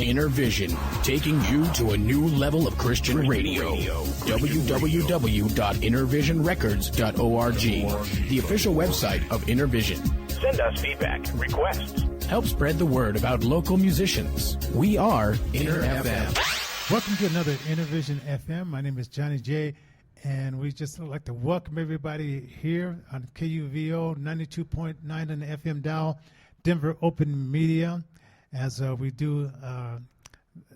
Inner Vision, taking you to a new level of Christian radio. www.innervisionrecords.org, the official website of Inner Vision. Send us feedback, requests. Help spread the word about local musicians. We are Inner FM. Welcome to another Inner Vision FM. My name is Johnnie J, and we just would like to welcome everybody here on KUVO 92.9 on the FM dial, Denver Open Media, as we do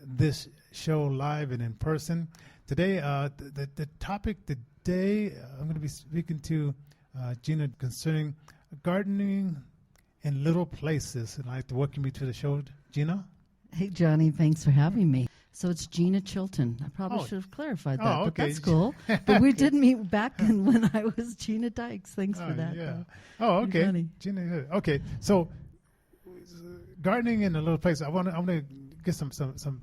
this show live and in person. Today, the topic today, I'm going to be speaking to Gina concerning gardening in little places. And I'd like to welcome you to the show, Gina. Hey, Johnny, thanks for having me. So it's Gina Chilton. I probably should have clarified that, but okay. that's cool. But we did meet back when I was Gina Dykes. Thanks for that. Yeah. Oh, okay. Gina, okay. So gardening in a little place. I'm gonna get some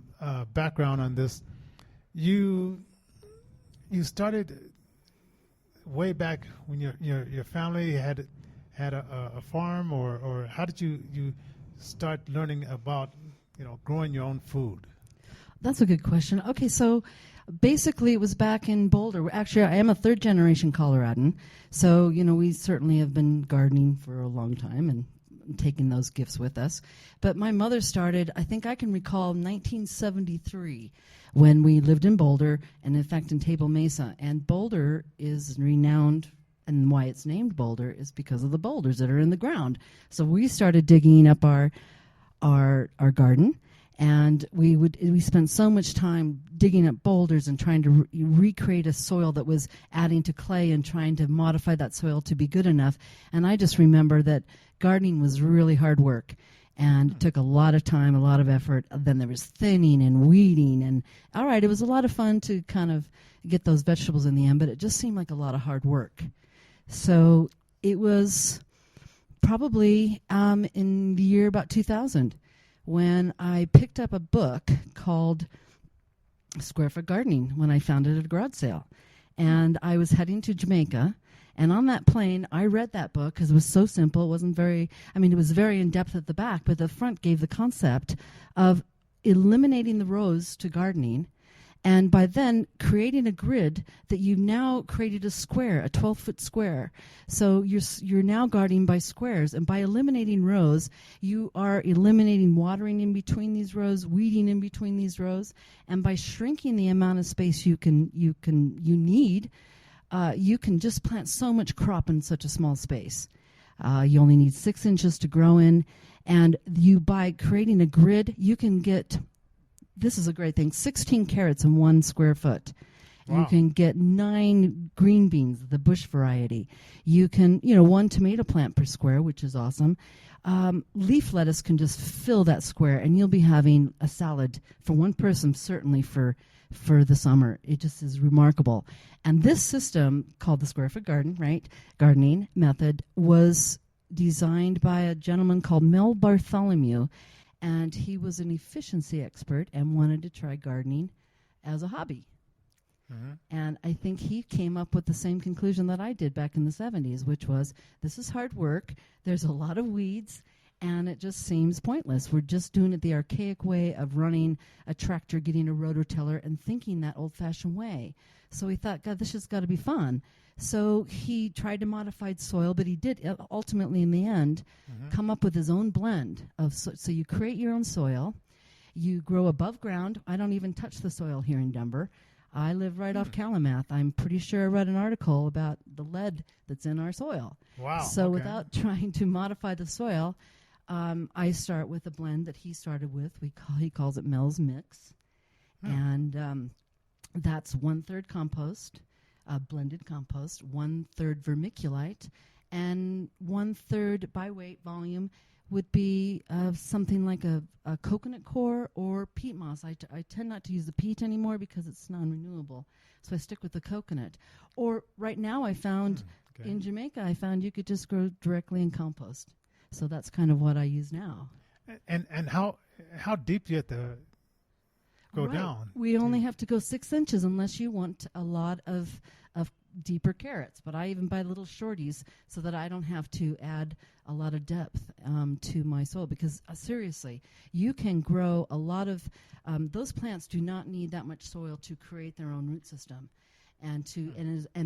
background on this. You started way back when your family had a farm, or how did you start learning about growing your own food? That's a good question. Okay, so basically it was back in Boulder. Actually, I am a third-generation Coloradan, so we certainly have been gardening for a long time and taking those gifts with us. But my mother started, I think I can recall, 1973 when we lived in Boulder, and in fact in Table Mesa. And Boulder is renowned, and why it's named Boulder is because of the boulders that are in the ground. So we started digging up our garden. And we spent so much time digging up boulders and trying to recreate a soil that was adding to clay and trying to modify that soil to be good enough. And I just remember that gardening was really hard work and it took a lot of time, a lot of effort. Then there was thinning and weeding. And all right, it was a lot of fun to kind of get those vegetables in the end, but it just seemed like a lot of hard work. So it was probably in the year about 2000. When I picked up a book called Square Foot Gardening when I found it at a garage sale. And I was heading to Jamaica. And on that plane, I read that book because it was so simple. It wasn't it was very in-depth at the back, but the front gave the concept of eliminating the rows to gardening. And by then, creating a grid that you've now created a square, a 12-foot square. So you're now gardening by squares. And by eliminating rows, you are eliminating watering in between these rows, weeding in between these rows. And by shrinking the amount of space you need, you can just plant so much crop in such a small space. You only need 6 inches to grow in. And by creating a grid, you can get... This is a great thing. 16 carrots in 1 square foot. Wow. You can get 9 green beans, the bush variety. You can, 1 tomato plant per square, which is awesome. Leaf lettuce can just fill that square, and you'll be having a salad for one person, certainly for the summer. It just is remarkable. And this system, called the Square Foot Gardening method, was designed by a gentleman called Mel Bartholomew. And he was an efficiency expert and wanted to try gardening as a hobby. Mm-hmm. And I think he came up with the same conclusion that I did back in the 70s, which was, this is hard work, there's a lot of weeds, and it just seems pointless. We're just doing it the archaic way of running a tractor, getting a rototiller, and thinking that old-fashioned way. So he thought, God, this has got to be fun. So he tried to modify soil, but he did ultimately, in the end, come up with his own blend of. So you create your own soil, you grow above ground. I don't even touch the soil here in Denver. I live right off Calumet. I'm pretty sure I read an article about the lead that's in our soil. Wow! So without trying to modify the soil, I start with a blend that he started with. He calls it Mel's Mix, and that's 1/3 compost. Blended compost, 1/3 vermiculite, and 1/3 by weight volume would be something like a coconut coir or peat moss. I tend not to use the peat anymore because it's non-renewable, so I stick with the coconut. Or right now I found in Jamaica, I found you could just grow directly in compost. So that's kind of what I use now. And how deep do you have to go down? We only have to go 6 inches unless you want a lot of deeper carrots, but I even buy little shorties so that I don't have to add a lot of depth to my soil, because seriously, you can grow a lot of those plants do not need that much soil to create their own root system, and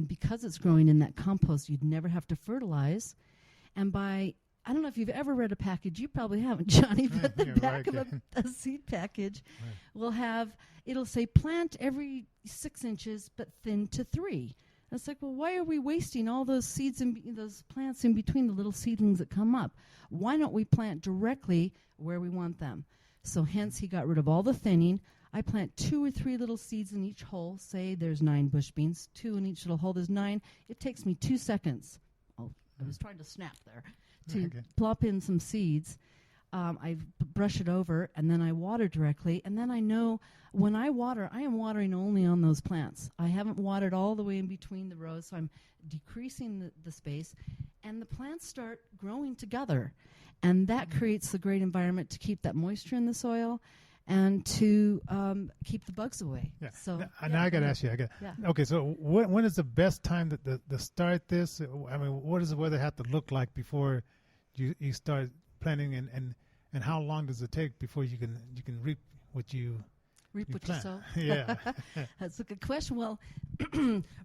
because it's growing in that compost, you'd never have to fertilize. And I don't know if you've ever read a package. You probably haven't, Johnny, but the back of a seed package will it'll say plant every 6 inches but thin to 3. And it's like, well, why are we wasting all those seeds and those plants in between the little seedlings that come up? Why don't we plant directly where we want them? So hence he got rid of all the thinning. I plant 2 or 3 little seeds in each hole. Say there's 9 bush beans, 2 in each little hole. There's 9. It takes me 2 seconds. Oh, I was trying to snap there. To plop in some seeds. I brush it over, and then I water directly. And then I know when I water, I am watering only on those plants. I haven't watered all the way in between the rows, so I'm decreasing the space. And the plants start growing together. And that creates a great environment to keep that moisture in the soil and to keep the bugs away. Yeah. So now I got to ask you. Okay, so when is the best time to start this? I mean, what does the weather have to look like before you start planting, and how long does it take before you can reap what you plant? sow? Yeah. That's a good question. Well,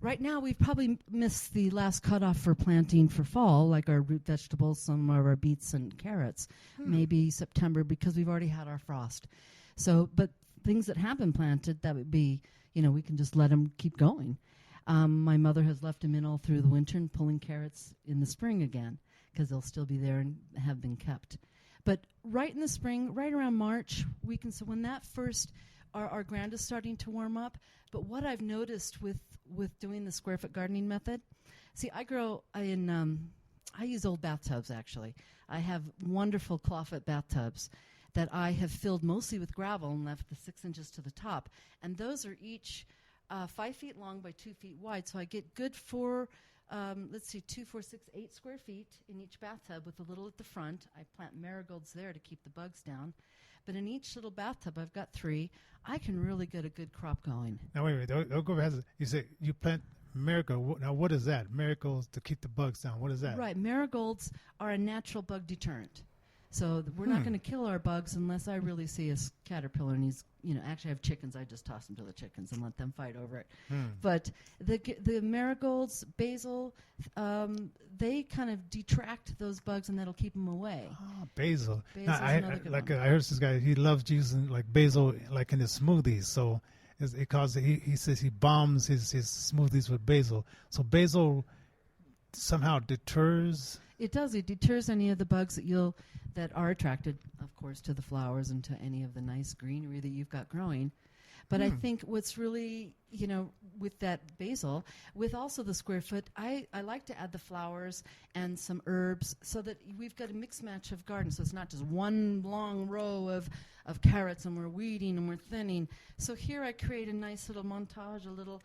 right now we've probably missed the last cutoff for planting for fall, like our root vegetables, some of our beets and carrots, maybe September, because we've already had our frost. So, but things that have been planted, that would be, we can just let them keep going. My mother has left them in all through the winter and pulling carrots in the spring again, because they'll still be there and have been kept. But right in the spring, right around March, so when that first, our ground is starting to warm up. But what I've noticed with doing the square foot gardening method, see, I grow I use old bathtubs, actually. I have wonderful clawfoot bathtubs that I have filled mostly with gravel and left the 6 inches to the top. And those are each 5 feet long by 2 feet wide. So I get good 2, 4, 6, 8 square feet in each bathtub with a little at the front. I plant marigolds there to keep the bugs down. But in each little bathtub, I've got 3. I can really get a good crop going. Now, wait a minute. Don't go ahead. You say you plant marigold. Now, what is that? Marigolds to keep the bugs down. What is that? Right. Marigolds are a natural bug deterrent. So we're not going to kill our bugs unless I really see a caterpillar and he's, actually I have chickens. I just toss them to the chickens and let them fight over it. But the marigolds, basil, they kind of detract those bugs and that'll keep them away. Oh, basil. Basil's another good one. I heard this guy, he loves using like basil like in his smoothies. So he says he bombs his smoothies with basil. So basil somehow deters. It does. It deters any of the bugs that are attracted, of course, to the flowers and to any of the nice greenery that you've got growing. But I think what's really, with that basil, with also the square foot, I like to add the flowers and some herbs so that we've got a mixed match of garden. So it's not just one long row of carrots and we're weeding and we're thinning. So here I create a nice little montage, a little,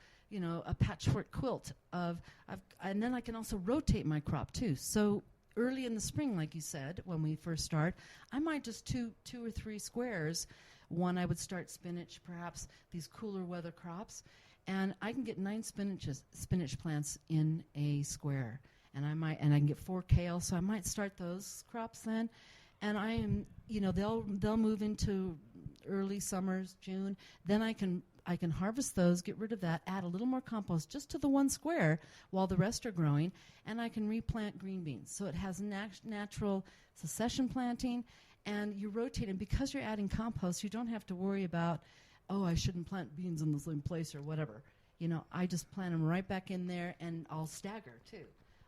a patchwork quilt and then I can also rotate my crop too. So early in the spring, like you said, when we first start, I might just two or 3 squares. One, I would start spinach, perhaps these cooler weather crops, and I can get 9 spinach plants in a square, and I can get 4 kale, so I might start those crops then, and I am, they'll move into early summers, June. Then I can harvest those, get rid of that, add a little more compost just to the 1 square while the rest are growing, and I can replant green beans. So it has natural succession planting, and you rotate. And because you're adding compost, you don't have to worry about, I shouldn't plant beans in the same place or whatever. I just plant them right back in there, and I'll stagger too.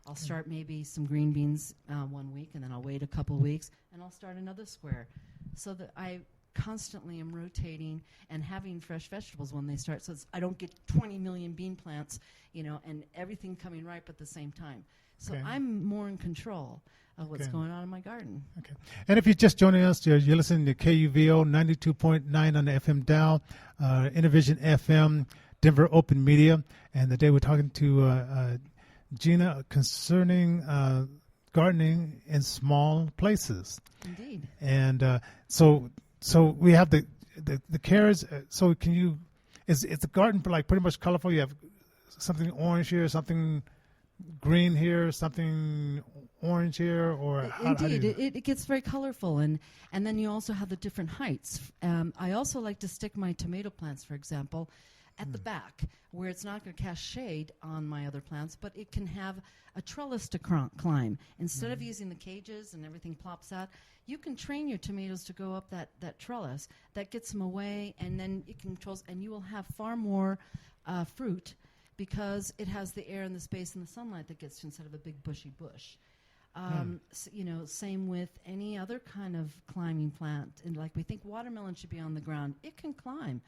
I'll start maybe some green beans 1 week, and then I'll wait a couple weeks, and I'll start another square, so that I constantly am rotating and having fresh vegetables when they start, so I don't get 20 million bean plants, and everything coming ripe at the same time. So I'm more in control of what's going on in my garden. Okay. And if you're just joining us, you're listening to KUVO 92.9 on the FM dial, Intervision FM, Denver Open Media, and today we're talking to Gina concerning gardening in small places. Indeed. And so we have the carrots. So is the garden like pretty much colorful? You have something orange here, something green here, something orange here, or how do Indeed, you- it gets very colorful, and then you also have the different heights. I also like to stick my tomato plants, for example, at the back, where it's not going to cast shade on my other plants, but it can have a trellis to climb. Instead of using the cages and everything plops out, you can train your tomatoes to go up that trellis. That gets them away, and then it controls, and you will have far more fruit because it has the air and the space and the sunlight that gets to instead of a big bushy bush. Same with any other kind of climbing plant. And like we think watermelon should be on the ground, it can climb.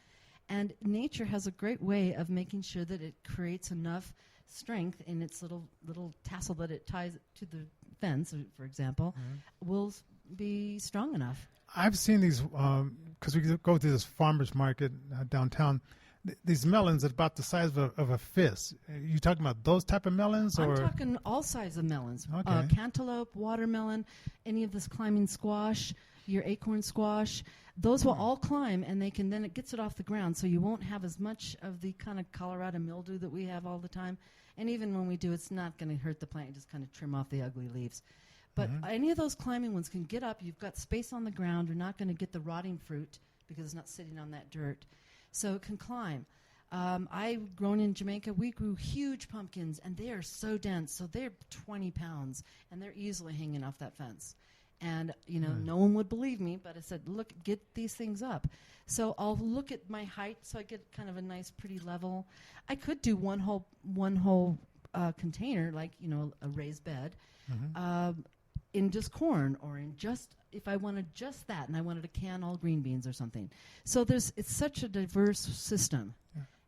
And nature has a great way of making sure that it creates enough strength in its little tassel that it ties to the fence, for example, will be strong enough. I've seen these because we go to this farmer's market downtown. These melons are about the size of a fist. You talking about those type of melons, or I'm talking all sizes of melons. Okay. Cantaloupe, watermelon, any of this climbing squash, your acorn squash. Those will all climb, and then it gets it off the ground, so you won't have as much of the kind of Colorado mildew that we have all the time. And even when we do, it's not going to hurt the plant. You just kind of trim off the ugly leaves. But any of those climbing ones can get up. You've got space on the ground. You're not going to get the rotting fruit because it's not sitting on that dirt. So it can climb. I've grown in Jamaica. We grew huge pumpkins, and they are so dense. So they're 20 pounds, and they're easily hanging off that fence. And, no one would believe me, but I said, look, get these things up. So I'll look at my height so I get kind of a nice, pretty level. I could do one whole container, like, a raised bed, in just corn, or in just, if I wanted just that, and I wanted to can all green beans or something. So it's such a diverse system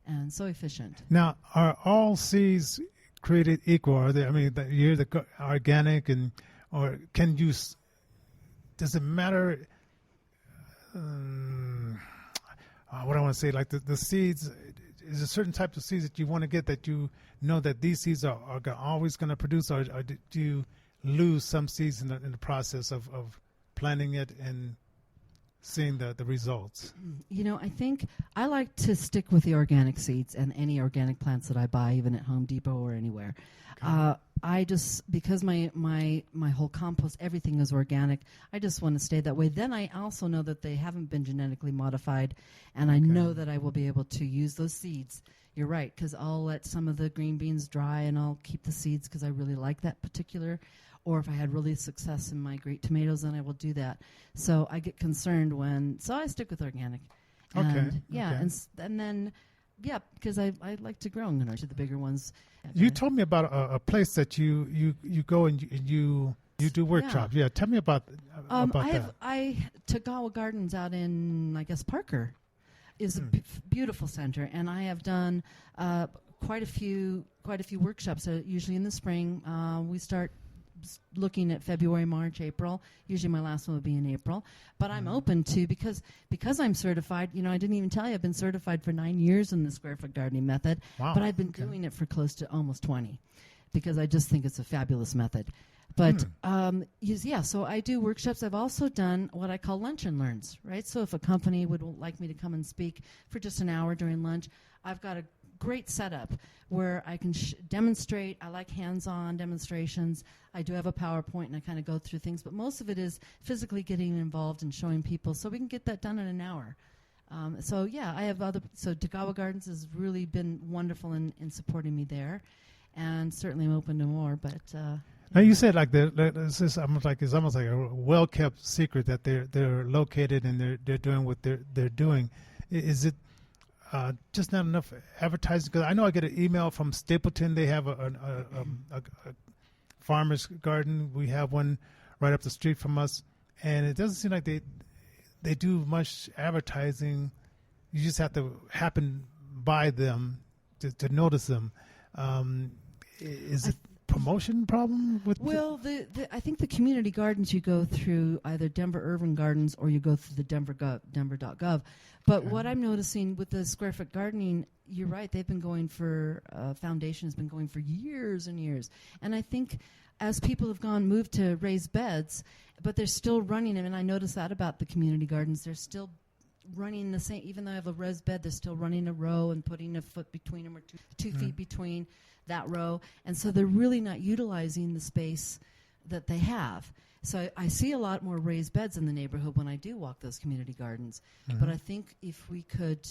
and so efficient. Now, are all seeds created equal? Are they? I mean, you're the organic, or can you? Does it matter? What I want to say, like the seeds, is a certain type of seeds that you want to get that you know that these seeds are always going to produce, or do you lose some seeds in the process of planting it and seeing the results? I think I like to stick with the organic seeds and any organic plants that I buy, even at Home Depot or anywhere. Okay. I just, because my whole compost, everything is organic, I just want to stay that way. Then I also know that they haven't been genetically modified, and I know that I will be able to use those seeds. You're right, because I'll let some of the green beans dry, and I'll keep the seeds because I really like that particular. Or if I had really success in my great tomatoes, then I will do that. So I get concerned so I stick with organic. And, and then, because I like to grow to the bigger ones. You told me about a place that you go and you do workshops. Yeah, tell me about that. Tagawa Gardens out in, I guess, Parker is a beautiful center, and I have done quite a few workshops. Usually in the spring, we start looking at February, March, April. Usually my last one would be in April. But I'm open to, because I'm certified, I didn't even tell you, I've been certified for 9 years in the square foot gardening method. Wow. But I've been doing it for close to almost 20 because I just think it's a fabulous method. But, so I do workshops. I've also done what I call lunch and learns, right? So if a company would like me to come and speak for just an hour during lunch, I've got a great setup where I can demonstrate. I like hands-on demonstrations. I do have a PowerPoint, and I kind of go through things, but most of it is physically getting involved and showing people, so we can get that done in an hour. I have so Tagawa Gardens has really been wonderful in supporting me there, and certainly I'm open to more, but... Now you said like it's almost like a well-kept secret that they're located and they're doing what they're doing. Is it just not enough advertising? Because I know I get an email from Stapleton. They have a farmer's garden. We have one right up the street from us, and it doesn't seem like they do much advertising. You just have to happen by them to notice them. Is it promotion problem with? Well, I think the community gardens, you go through either Denver Urban Gardens or you go through the denver.gov. But what I'm noticing with the square foot gardening, you're right, they've been going for, foundation has been going for years and years. And I think as people have moved to raised beds, but they're still running them, and I notice that about the community gardens, they're still running the same. Even though I have a raised bed, they're still running a row and putting a foot between them or two feet between that row. And so they're really not utilizing the space that they have. So I see a lot more raised beds in the neighborhood when I do walk those community gardens. But I think if we could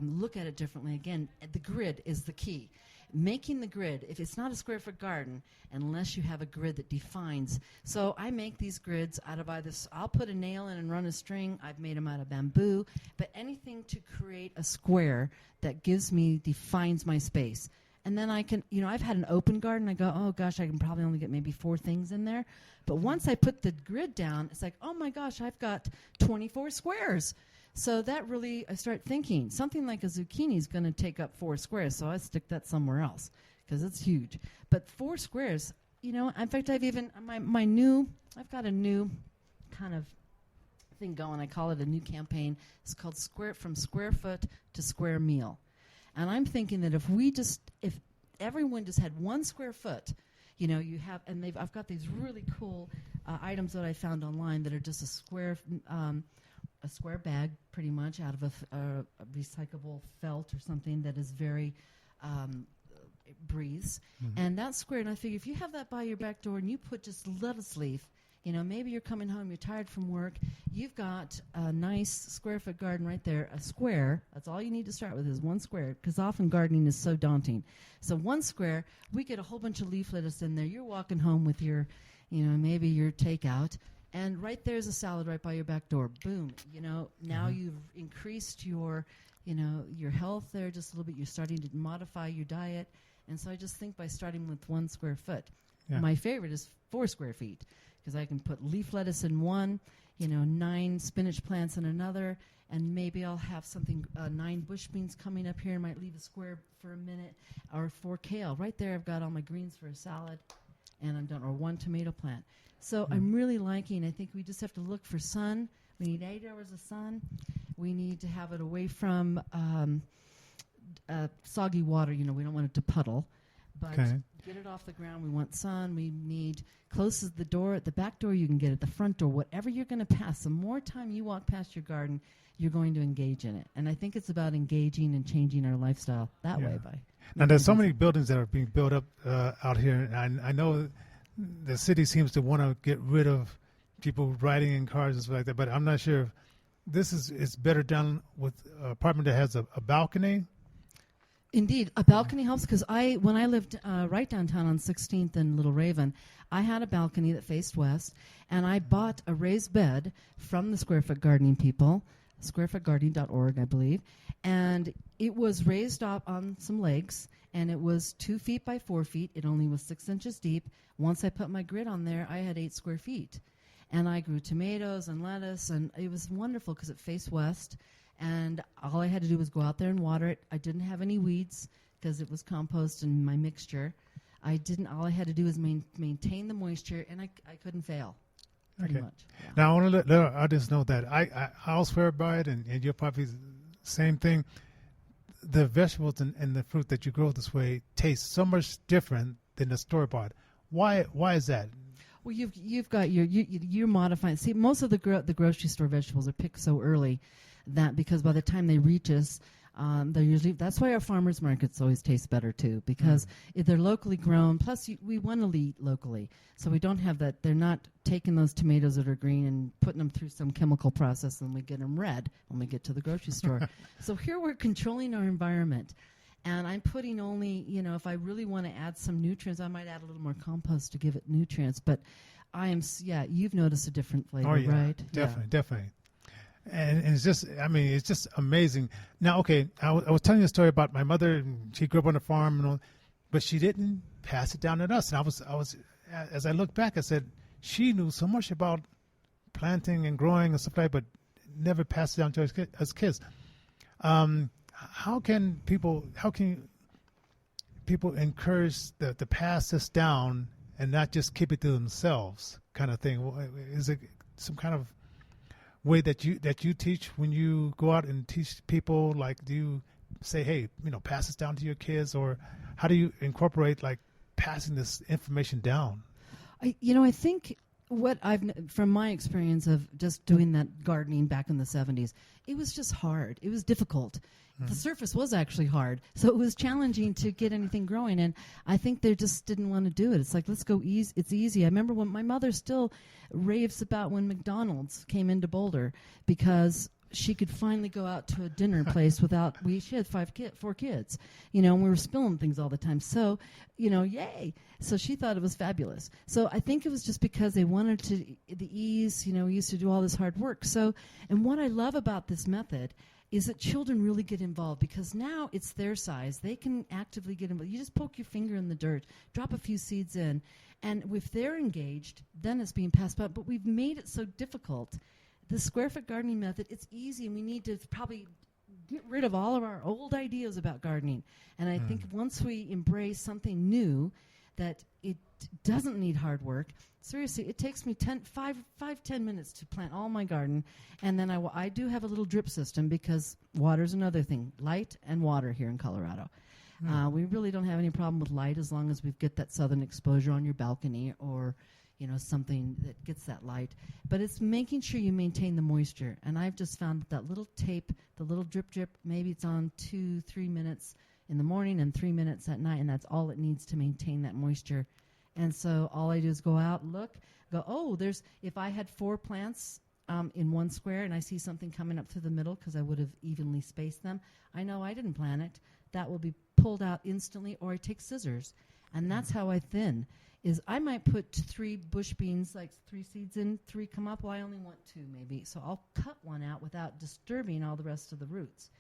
look at it differently, again, the grid is the key. Making the grid, if it's not a square foot garden, unless you have a grid that defines. So I make these grids out of either, I'll put a nail in and run a string. I've made them out of bamboo. But anything to create a square that defines my space. And then I can, I've had an open garden. I go, oh, gosh, I can probably only get maybe 4 things in there. But once I put the grid down, it's like, oh, my gosh, I've got 24 squares. So that really, I start thinking, something like a zucchini is going to take up 4 squares, so I stick that somewhere else because it's huge. But 4 squares, in fact, I've even, I've got a new kind of thing going. I call it a new campaign. It's called From Square Foot to Square Meal. And I'm thinking that if everyone just had 1 square foot, you have, and I've got these really cool items that I found online that are just a square bag, pretty much, out of a recyclable felt or something that is very it breathes. And that square, and I figure if you have that by your back door and you put just lettuce leaf, maybe you're coming home, you're tired from work, you've got a nice square foot garden right there, a square. That's all you need to start with is 1 square, because often gardening is so daunting. So 1 square, we get a whole bunch of leaf lettuce in there. You're walking home with your, maybe your takeout, and right there's a salad right by your back door. Boom. Now you've increased your health there just a little bit. You're starting to modify your diet. And so I just think by starting with 1 square foot, my favorite is 4 square feet, because I can put leaf lettuce in one, 9 spinach plants in another, and maybe I'll have something, 9 bush beans coming up here, and might leave a square for a minute, or 4 kale. Right there I've got all my greens for a salad, and I'm done, or 1 tomato plant. So I'm really liking, I think we just have to look for sun. We need 8 hours of sun. We need to have it away from soggy water. We don't want it to puddle. But get it off the ground. We want sun. We need close to the door. At the back door, you can get it. The front door, whatever you're going to pass. The more time you walk past your garden, you're going to engage in it. And I think it's about engaging and changing our lifestyle that way. Now, there's so many buildings that are being built up out here. And I know the city seems to want to get rid of people riding in cars and stuff like that. But I'm not sure if this is better done with an apartment that has a balcony. Indeed, a balcony helps, because when I lived right downtown on 16th and Little Raven, I had a balcony that faced west, and I bought a raised bed from the Square Foot Gardening people, squarefootgardening.org, I believe, and it was raised up on some legs, and it was 2 feet by 4 feet. It only was 6 inches deep. Once I put my grid on there, I had 8 square feet, and I grew tomatoes and lettuce, and it was wonderful because it faced west. And all I had to do was go out there and water it. I didn't have any weeds because it was compost and my mixture. All I had to do was maintain the moisture, and I couldn't fail. Pretty much. Yeah. Now, I want to let our audience know that I'll swear by it, and you're probably the same thing. The vegetables and the fruit that you grow this way taste so much different than the store-bought. Why is that? Well, you've got you're modifying. See, most of the grocery store vegetables are picked so early that because by the time they reach us, they're usually. That's why our farmers markets always taste better too, because if they're locally grown. Plus, we want to eat locally, so we don't have that. They're not taking those tomatoes that are green and putting them through some chemical process, and we get them red when we get to the grocery store. So here we're controlling our environment. And I'm putting only, if I really want to add some nutrients, I might add a little more compost to give it nutrients. But you've noticed a different flavor, right? Definitely. And it's just amazing. Now, okay, I was telling you a story about my mother. She grew up on a farm, and all, but she didn't pass it down to us. And I was, as I look back, I said she knew so much about planting and growing and stuff like that, but never passed it down to us kids. How can people encourage to pass this down and not just keep it to themselves, kind of thing? Is it some kind of way that you teach when you go out and teach people? Like, do you say, hey, pass this down to your kids, or how do you incorporate like passing this information down? I think from my experience of just doing that gardening back in the 70s, it was just hard. It was difficult. The surface was actually hard, so it was challenging to get anything growing, and I think they just didn't want to do it. It's like, let's go easy. It's easy. I remember when my mother still raves about when McDonald's came into Boulder, because she could finally go out to a dinner place without, she had 4 kids, and we were spilling things all the time. So, yay. So she thought it was fabulous. So I think it was just because they wanted the ease, we used to do all this hard work. So, and what I love about this method is that children really get involved, because now it's their size. They can actively get involved. You just poke your finger in the dirt, drop a few seeds in, and if they're engaged, then it's being passed out. But we've made it so difficult. The square foot gardening method, it's easy, and we need to probably get rid of all of our old ideas about gardening. And I think once we embrace something new, that it doesn't need hard work. Seriously, it takes me 10 minutes to plant all my garden. And then I do have a little drip system, because water's another thing. Light and water here in Colorado. We really don't have any problem with light, as long as we get that southern exposure on your balcony, or something that gets that light. But it's making sure you maintain the moisture. And I've just found that little tape, the little drip, maybe it's on 2-3 minutes in the morning and 3 minutes at night, and that's all it needs to maintain that moisture. And so all I do is go out, if I had 4 plants in one square and I see something coming up through the middle, because I would have evenly spaced them, I know I didn't plant it. That will be pulled out instantly, or I take scissors. And that's how I thin. Is I might put 3 bush beans, like 3 seeds in, 3 come up. Well, I only want 2 maybe. So I'll cut one out without disturbing all the rest of the roots.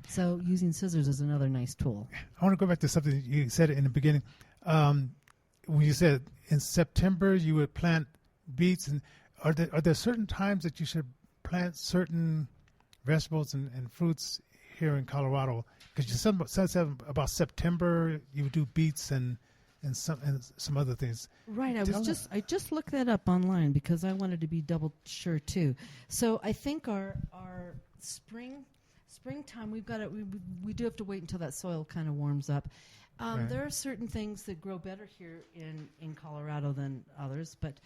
So using scissors is another nice tool. I want to go back to something you said in the beginning. When you said in September you would plant beets, and are there certain times that you should plant certain vegetables and fruits here in Colorado? Because you said about September you would do beets and some other things. Right. I just looked that up online, because I wanted to be double sure too. So I think our springtime, we do have to wait until that soil kind of warms up. Right. There are certain things that grow better here in Colorado than others, but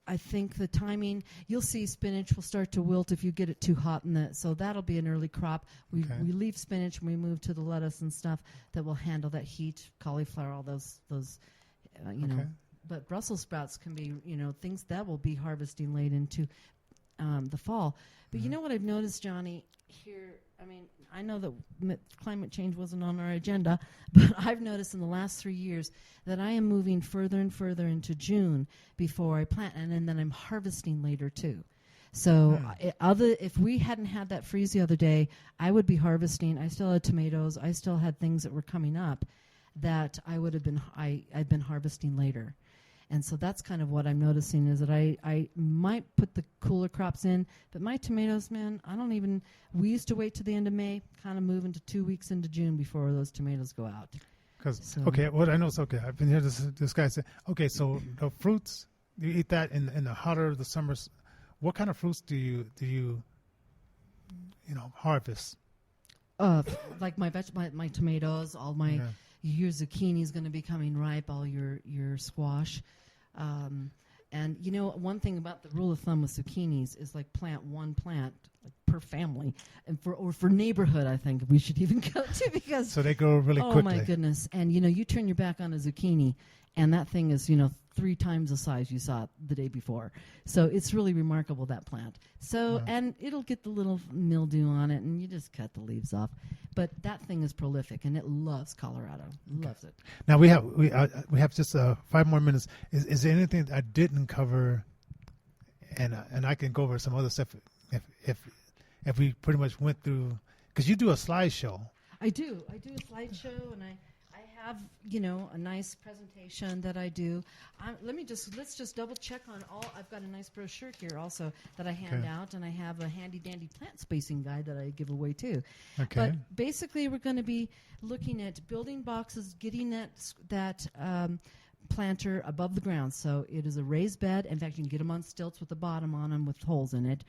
I think the timing, you'll see spinach will start to wilt if you get it too hot, so that'll be an early crop. We leave spinach and we move to the lettuce and stuff that will handle that heat, cauliflower, all those know. But Brussels sprouts can be, things that will be harvesting late into the fall. But you know what I've noticed, Johnny, here, I know that climate change wasn't on our agenda, but I've noticed in the last 3 years that I am moving further and further into June before I plant, and then I'm harvesting later too. So if we hadn't had that freeze the other day, I would be harvesting. I still had tomatoes. I still had things that were coming up that I'd been harvesting later. And so that's kind of what I'm noticing, is that I might put the cooler crops in, but my tomatoes, man, we used to wait to the end of May, kind of move into 2 weeks into June before those tomatoes go out. What I know is, I've been here, this guy said, so the fruits, you eat that in the hotter, the summers. What kind of fruits do you harvest? Like my tomatoes, all my... Your zucchini is going to be coming ripe, all your squash. And one thing about the rule of thumb with zucchinis is like plant one plant per family, and for neighborhood, I think we should even go to, because so they grow really quickly. Oh my goodness! And you turn your back on a zucchini, and that thing is 3 times the size you saw the day before. So it's really remarkable, that plant. So and it'll get the little mildew on it, and you just cut the leaves off. But that thing is prolific, and it loves Colorado. Loves it. Now we have just 5 more minutes. Is there anything that I didn't cover, and I can go over some other stuff if we pretty much went through, because you do a slideshow. I do a slideshow, and I have a nice presentation that I do. Let's just double check on all. I've got a nice brochure here also that I hand out, and I have a handy dandy plant spacing guide that I give away too. But basically, we're going to be looking at building boxes, getting that planter above the ground. So it is a raised bed. In fact, you can get them on stilts with the bottom on them with holes in it.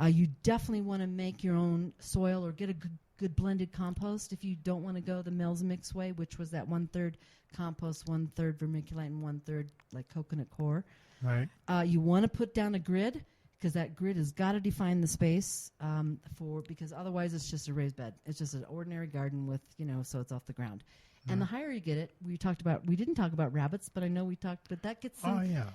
You definitely want to make your own soil, or get a good blended compost if you don't want to go the Mills Mix way, which was that 1/3 compost, 1/3 vermiculite, and 1/3 like coconut coir. Right. You want to put down a grid because that grid has got to define the space because otherwise it's just a raised bed. It's just an ordinary garden with, so it's off the ground. And the higher you get it, we didn't talk about rabbits, but I know but that gets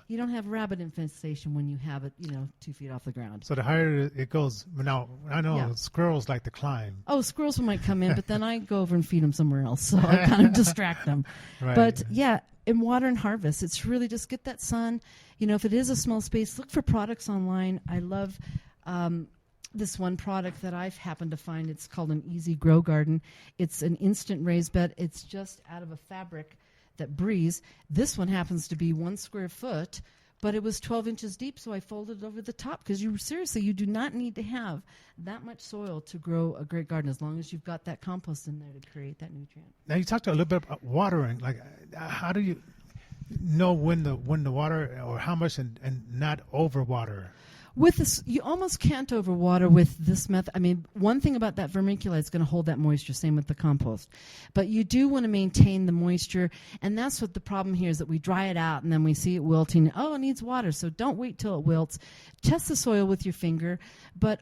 you don't have rabbit infestation when you have it, 2 feet off the ground. So the higher it goes, now I know squirrels like to climb. Oh, squirrels might come in, but then I go over and feed them somewhere else, so I kind of distract them. Right. But in water and harvest, it's really just get that sun. If it is a small space, look for products online. I love this one product that I've happened to find. It's called an Easy Grow Garden. It's an instant raised bed. It's just out of a fabric that breathes. This one happens to be 1 square foot, but it was 12 inches deep, so I folded it over the top because you do not need to have that much soil to grow a great garden as long as you've got that compost in there to create that nutrient. Now you talked a little bit about watering. Like, how do you know when the water or how much and not over water? With this, you almost can't overwater with this method. I mean, one thing about that vermiculite is going to hold that moisture, same with the compost. But you do want to maintain the moisture, and that's what the problem here is that we dry it out, and then we see it wilting. Oh, it needs water, so don't wait till it wilts. Test the soil with your finger, but,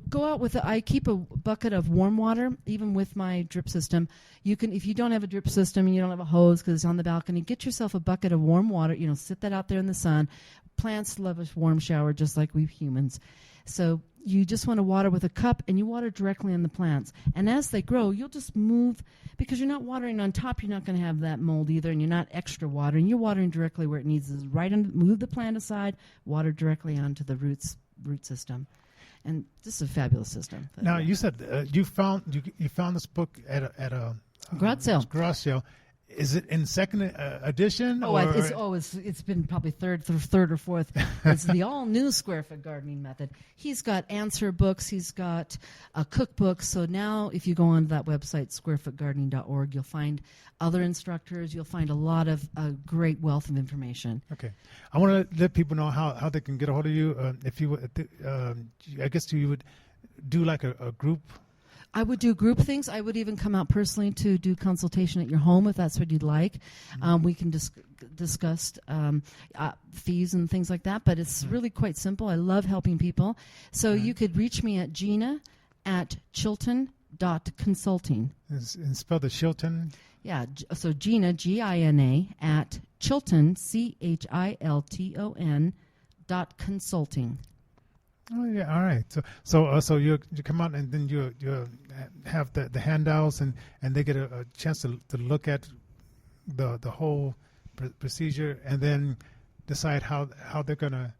go out with I keep a bucket of warm water, even with my drip system. You can, if you don't have a drip system and you don't have a hose because it's on the balcony, get yourself a bucket of warm water, sit that out there in the sun. Plants love a warm shower just like we humans. So you just want to water with a cup, and you water directly on the plants. And as they grow, you'll just move, because you're not watering on top, you're not going to have that mold either, and you're not extra watering. You're watering directly where it needs is move the plant aside, water directly onto the root system. And this is a fabulous system. Now, you said you found this book at a garage sale. Garage sale. Is it in second edition? It's been probably third or fourth. It's the all new square foot gardening method. He's got answer books. He's got a cookbook. So now, if you go onto that website, squarefootgardening.org, you'll find other instructors. You'll find a lot of great wealth of information. Okay, I want to let people know how they can get a hold of you. If you, I guess you would do like a group. I would do group things. I would even come out personally to do consultation at your home if that's what you'd like. We can discuss fees and things like that, but it's really quite simple. I love helping people. So you could reach me at Gina@Chilton.consulting. And spell the Chilton? Yeah, so Gina, Gina, at Chilton, CHILTON.consulting. Oh yeah, all right. So you come out and then you have the handouts and they get a chance to look at the whole procedure and then decide how they're gonna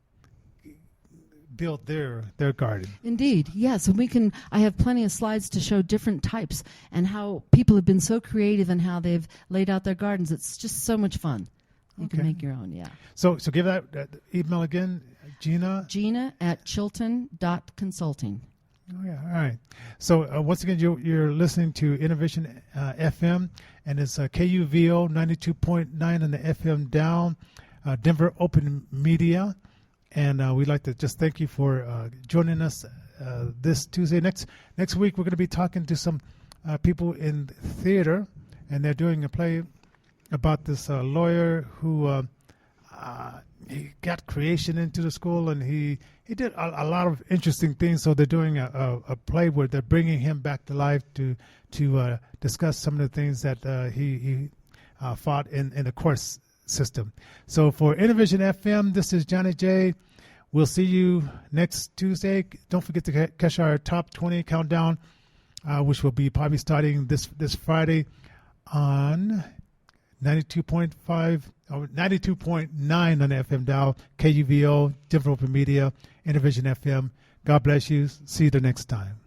build their garden. Indeed, yes. And I have plenty of slides to show different types and how people have been so creative in how they've laid out their gardens. It's just so much fun. You can make your own, yeah. So give that email again, Gina? Gina@Chilton.consulting. Oh, yeah, all right. So once again, you're listening to Innovation FM, and it's KUVO 92.9 on the FM down, Denver Open Media. And we'd like to just thank you for joining us this Tuesday. Next week, we're going to be talking to some people in theater, and they're doing a play about this lawyer who he got creation into the school, and he did a lot of interesting things. So they're doing a play where they're bringing him back to life to discuss some of the things that he fought in the court system. So for Innovation FM, this is Johnnie J. We'll see you next Tuesday. Don't forget to catch our top 20 countdown, which will be probably starting this Friday on 92.5 or 92.9 on the FM dial, KUVO, Denver Open Media, Innovation FM. God bless you. See you the next time.